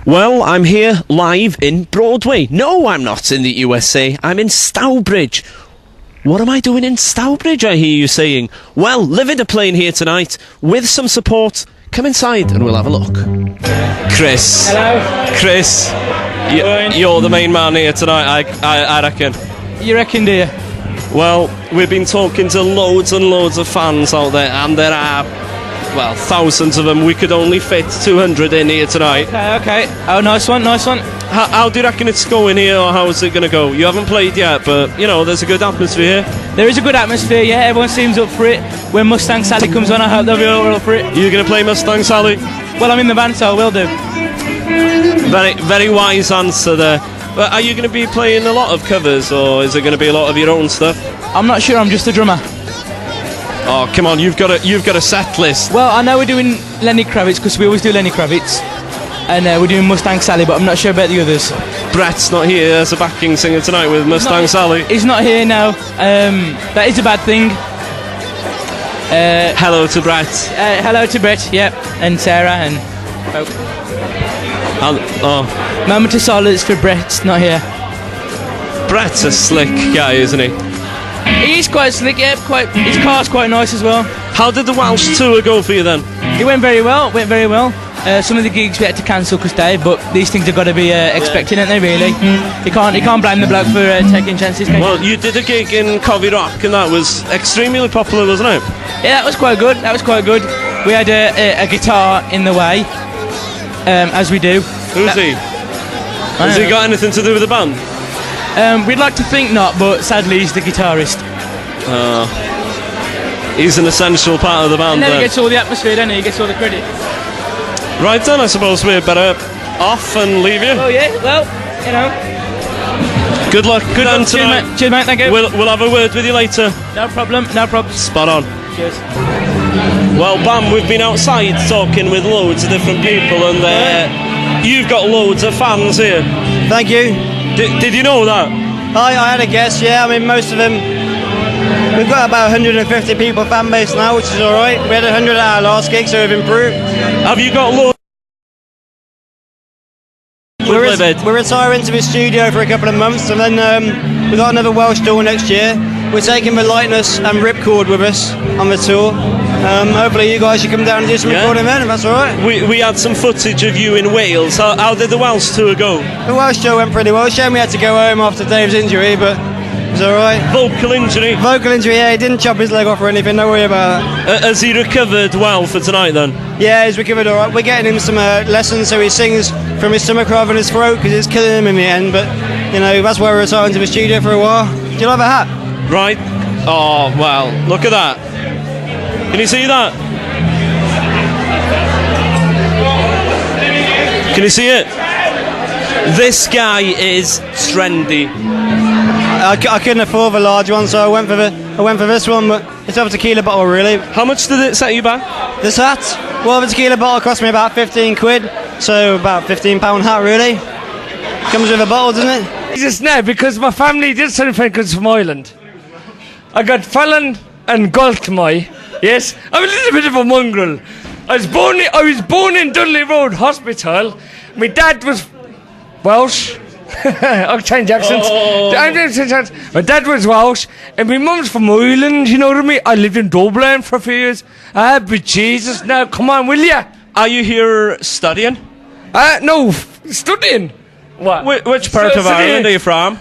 Well, I'm here live in Broadway. No, I'm not in the USA. I'm in Stourbridge. What am I doing in Stourbridge, I hear you saying? Well, Livid are playing here tonight with some support. Come inside and we'll have a look. Chris. Hello. Chris, you're the main man here tonight, I reckon. You reckon, do you? Well, we've been talking to loads and loads of fans out there, and there are, well, thousands of them. We could only fit 200 in here tonight. Okay. Oh, nice one, nice one. How do you reckon it's going here, or how is it going to go? You haven't played yet, but, you know, there's a good atmosphere here. There is a good atmosphere, yeah. Everyone seems up for it. When Mustang Sally comes on, I hope they'll be all up for it. You're going to play Mustang Sally? Well, I'm in the band, so I will do. Very, very wise answer there. But are you going to be playing a lot of covers, or is it going to be a lot of your own stuff? I'm not sure, I'm just a drummer. Oh, come on, you've got a set list. Well, I know we're doing Lenny Kravitz, because we always do Lenny Kravitz. And we're doing Mustang Sally, but I'm not sure about the others. Brett's not here as a backing singer tonight with Mustang Sally. He's not here now. That is a bad thing. Hello to Brett. Hello to Brett, yep. And Sarah and... Moment of silence for Brett, not here. Brett's a slick guy, isn't he? He is quite slick, yeah, his car's quite nice as well. How did the Welsh tour go for you then? It went very well, some of the gigs we had to cancel because Dave, but these things have got to be expected, haven't they, really? You can't blame the bloke for taking chances. Well, you did a gig in Covey Rock and that was extremely popular, wasn't it? Yeah, that was quite good, We had a guitar in the way, as we do. Who's he? Has he got anything to do with the band? We'd like to think not, but sadly he's the guitarist. He's an essential part of the band. And then he gets all the atmosphere, doesn't he? He gets all the credit. Right then, I suppose we're better off and leave you. Oh yeah, well, you know. Good luck. Good luck tonight. Cheers, mate. Thank you. We'll have a word with you later. No problem. Spot on. Cheers. Well, Bam, we've been outside talking with loads of different people, and you've got loads of fans here. Thank you. Did you know that? I had a guess, yeah. I mean, most of them. We've got about 150 people fan base now, which is alright. We had 100 at our last gig, so we've improved. Have you got loads? We're retiring to the studio for a couple of months, and then we've got another Welsh tour next year. We're taking the Lightness and Ripcord with us on the tour. Hopefully you guys should come down and do some recording then, if that's alright. We had some footage of you in Wales. How did the Welsh tour go? The Welsh tour went pretty well. Shame we had to go home after Dave's injury, but it was alright. Vocal injury? Vocal injury, yeah. He didn't chop his leg off or anything, don't worry about that. Has he recovered well for tonight then? Yeah, he's recovered alright. We're getting him some lessons so he sings from his stomach rather than his throat, because it's killing him in the end, but you know, that's why we're retiring to the studio for a while. Do you like a hat? Right. Oh, well, look at that. Can you see that? Can you see it? This guy is trendy. I couldn't afford the large one, so I went for this one, but it's over a tequila bottle, really. How much did it set you back? This hat? Well, the tequila bottle cost me about 15 quid, so about £15 hat, really. Comes with a bottle, doesn't it? Just now, because my family did something from Ireland. I got Fallon and Galtmoy. Yes, I'm a little bit of a mongrel. I was born in Dudley Road Hospital. My dad was Welsh. I'll change accents. My dad was Welsh, and my mum's from Ireland. You know what I mean? I lived in Dublin for a few years. But Jesus, now come on, will ya? Are you here studying? No, studying. What? Which part of Ireland are you from?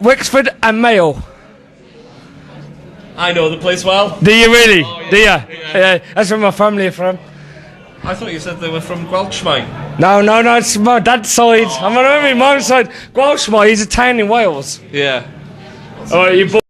Wexford and Mayo. I know the place well. Do you really? Oh, yeah. Do you? Yeah, that's where my family are from. I thought you said they were from Gwalchmai. No, it's my dad's side. I'm on my mum's side. Gwalchmai is a town in Wales. Yeah. Alright, you